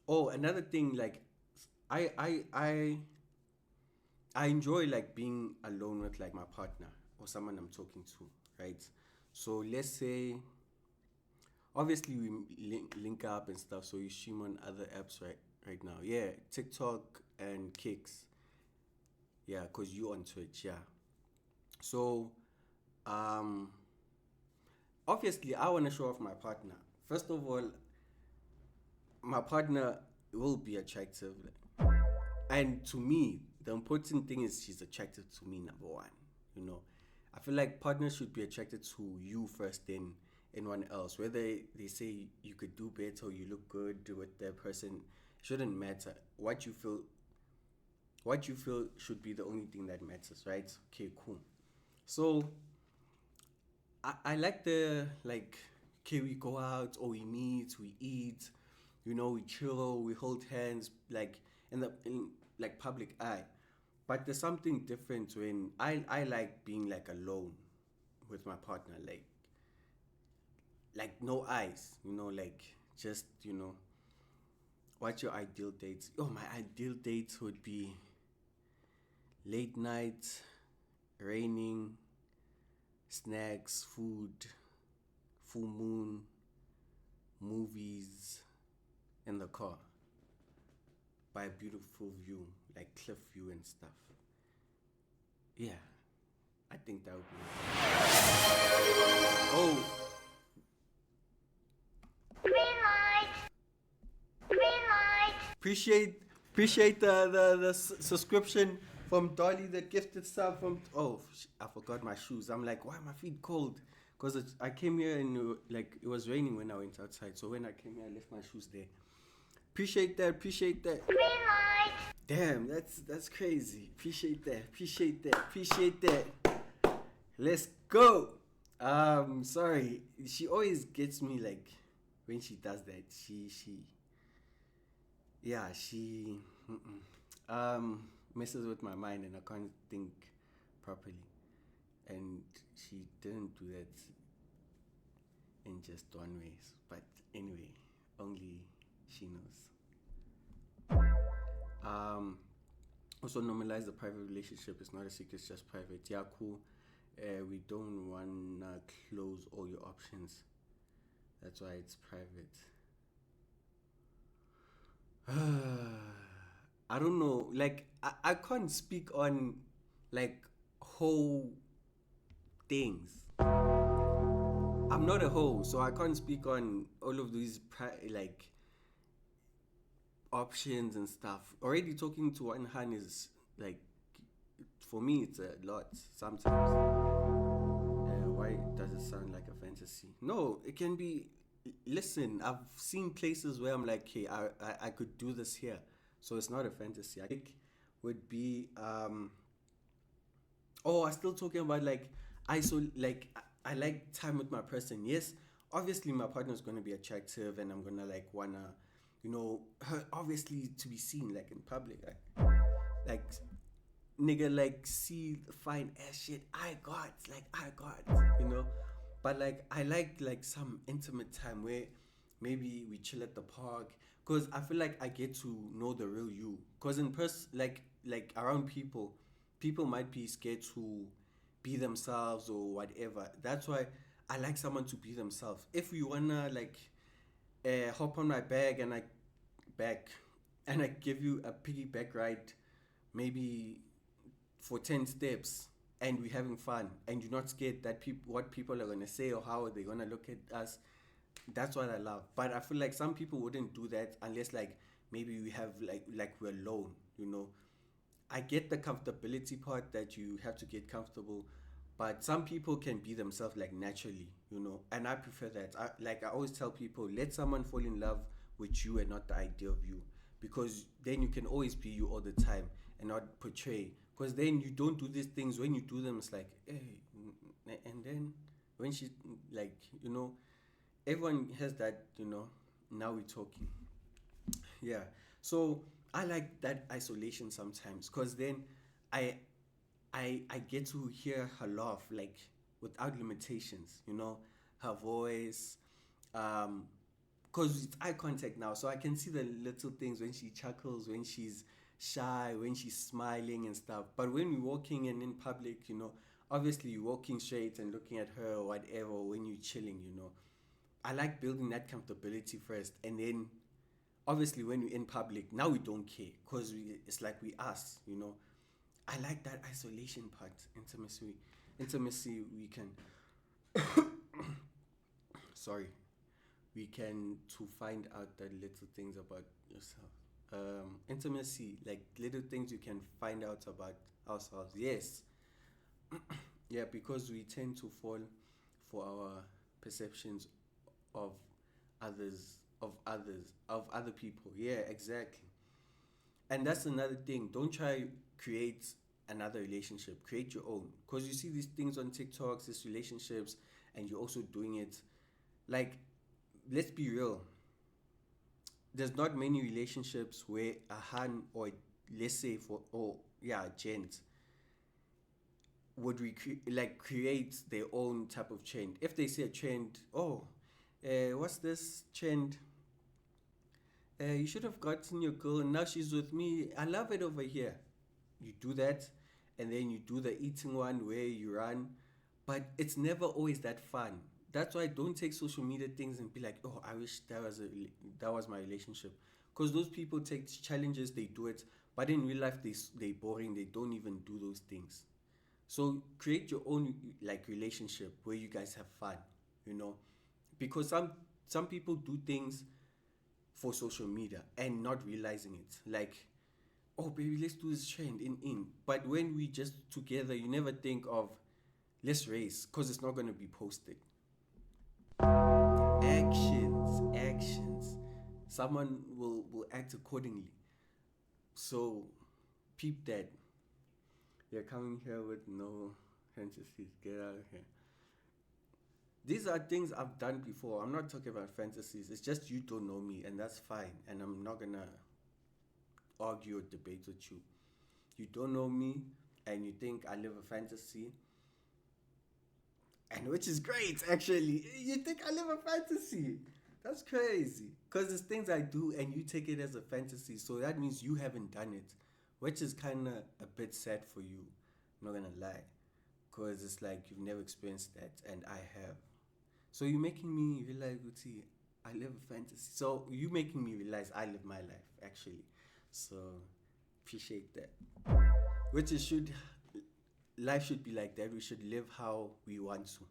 Oh, another thing, like I I I I enjoy like being alone with like my partner or someone I'm talking to, right? So let's say obviously we link up and stuff, so you stream on other apps right now. Yeah, TikTok and Kicks. Yeah, cause you on Twitch. Yeah. So um obviously I want to show off my partner. First of all, my partner will be attractive, and to me, the important thing is she's attracted to me. Number one, you know, I feel like partners should be attracted to you first, then anyone else. Whether they say you could do better or you look good with their person, shouldn't matter. What you feel should be the only thing that matters, right? Okay, cool. So I like the like okay we go out or we meet, we eat, we chill, we hold hands like in like public eye. But there's something different when I like being like alone with my partner, like no eyes, like just what's your ideal dates? Oh, my ideal dates would be late night, raining, snacks, food, full moon, movies in the car by a beautiful view, like cliff view and stuff. Yeah, I think that would be it. Oh, Green light. Green light. appreciate appreciate the subscription from Dolly, the gifted stuff from. Oh, I forgot my shoes. I'm like, why are my feet cold? Because I came here and like it was raining when I went outside. So when I came here, I left my shoes there. Appreciate that. Appreciate that. Green light. Damn, that's crazy. Appreciate that. Appreciate that. Appreciate that. Let's go. Sorry. She always gets me like when she does that. Yeah, she messes with my mind and I can't think properly. And she didn't do that in just one way. But anyway, only she knows. Um, Also normalize the private relationship. It's not a secret, it's just private. Yeah, cool. We don't wanna close all your options. That's why it's private. I don't know. Like I can't speak on like whole things. I'm not a hoe, so I can't speak on all of these like options and stuff. Already talking to one hand is like for me it's a lot sometimes. Why does it sound like a fantasy? No, it can be. Listen, I've seen places where I'm like, hey, I could do this here, so it's not a fantasy. I think would be oh, I'm still talking about like like I like time with my person. Yes, obviously my partner's gonna be attractive, and I'm gonna like wanna, her obviously to be seen like in public, like nigga like see fine ass shit I got. But like I like some intimate time where maybe we chill at the park because I feel like I get to know the real you because in person like around people might be scared to be themselves or whatever. That's why I like someone to be themselves. If we wanna like hop on my back and I give you a piggyback ride maybe for 10 steps and we're having fun and you're not scared that what people are going to say or how they're going to look at us, that's what I love. But I feel like some people wouldn't do that unless like maybe we have like we're alone. I get the comfortability part that you have to get comfortable, but some people can be themselves like naturally, and I prefer that. I always tell people, let someone fall in love with you and not the idea of you, because then you can always be you all the time and not portray. Because then you don't do these things. When you do them, it's like, hey, and then when she everyone has that. Now we're talking. Yeah. So I like that isolation sometimes because then I I get to hear her laugh like without limitations, her voice, um, because it's eye contact now, so I can see the little things when she chuckles, when she's shy, when she's smiling and stuff. But when we're walking and in public, obviously you're walking straight and looking at her or whatever. When you're chilling, I like building that comfortability first, and then obviously when we're in public, now we don't care because it's like we us. I like that isolation part, intimacy. We can, sorry, we can to find out the little things about yourself. Intimacy, like little things you can find out about ourselves. Yes, yeah, because we tend to fall for our perceptions of of other people. Yeah, exactly. And that's another thing. Don't try create another relationship. Create your own. Because you see these things on TikToks, these relationships, and you're also doing it. Like, let's be real. There's not many relationships where a han or let's say a gent would create their own type of trend. If they see a trend, what's this trend? You should have gotten your girl and now she's with me. I love it over here. You do that, and then you do the eating one where you run, but it's never always that fun. That's why don't take social media things and be like, oh, I wish that was my relationship, because those people take challenges, they do it, but in real life they boring. They don't even do those things. So create your own like relationship where you guys have fun, because some people do things for social media and not realizing it. Like, oh baby, let's do this trend in. But when we just together, you never think of let's race because it's not gonna be posted. Actions. Someone will act accordingly. So peep that. You're coming here with no fantasies. Get out of here. These are things I've done before. I'm not talking about fantasies. It's just you don't know me, and that's fine. And I'm not gonna argue or debate with you. You don't know me, and you think I live a fantasy, and which is great actually. You think I live a fantasy? That's crazy. Because it's things I do, and you take it as a fantasy. So that means you haven't done it, which is kind of a bit sad for you. I'm not gonna lie, because it's like you've never experienced that, and I have. So you're making me realize, Guti, I live a fantasy. So you making me realize I live my life, actually. So appreciate that. Which life should be like that. We should live how we want to.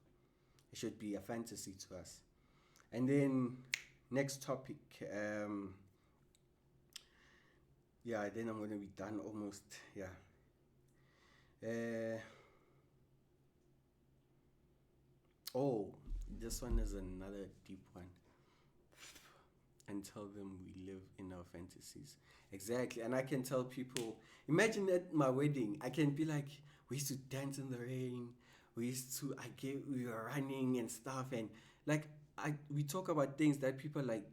It should be a fantasy to us. And then next topic. Then I'm gonna be done almost. Yeah. This one is another deep one. And tell them we live in our fantasies. Exactly. And I can tell people, imagine at my wedding, I can be like, we used to dance in the rain. We were running and stuff. And like, we talk about things that people like,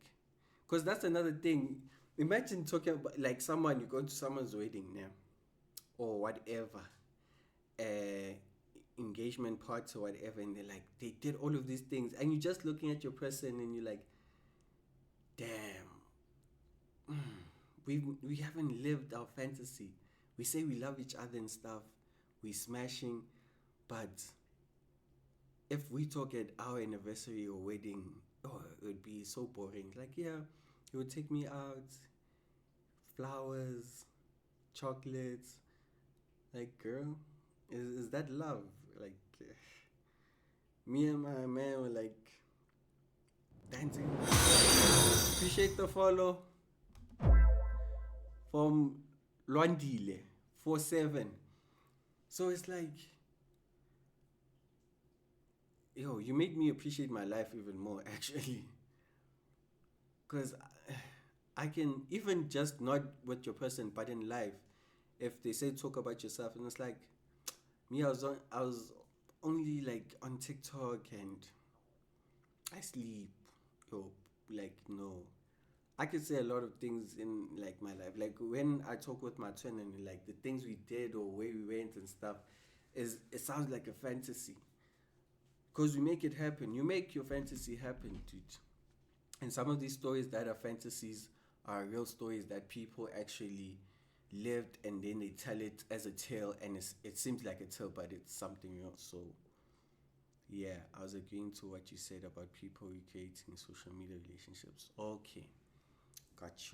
because that's another thing. Imagine talking about like you go to someone's wedding now, or whatever, engagement party or whatever, and they did all of these things, and you're just looking at your person and you're like, damn, we haven't lived our fantasy. We say we love each other and stuff, we smashing, but if we talk at our anniversary or wedding, it would be so boring. Like, yeah, he would take me out, flowers, chocolates. Like, girl, is that love? Like, me and my man were like dancing. Appreciate the follow from Lwandile 47. So it's like, you made me appreciate my life even more, actually. Because I can, even just not with your person, but in life, if they say talk about yourself, and it's like, me, I was only like on TikTok and I sleep. Like, no. I could say a lot of things in like my life. Like when I talk with my twin and like the things we did or where we went and stuff, it sounds like a fantasy. Because we make it happen. You make your fantasy happen, dude. And some of these stories that are fantasies are real stories that people actually lived, and then they tell it as a tale, and it seems like a tale, but it's something real. So yeah, I was agreeing to what you said about people recreating social media relationships. Okay, got you.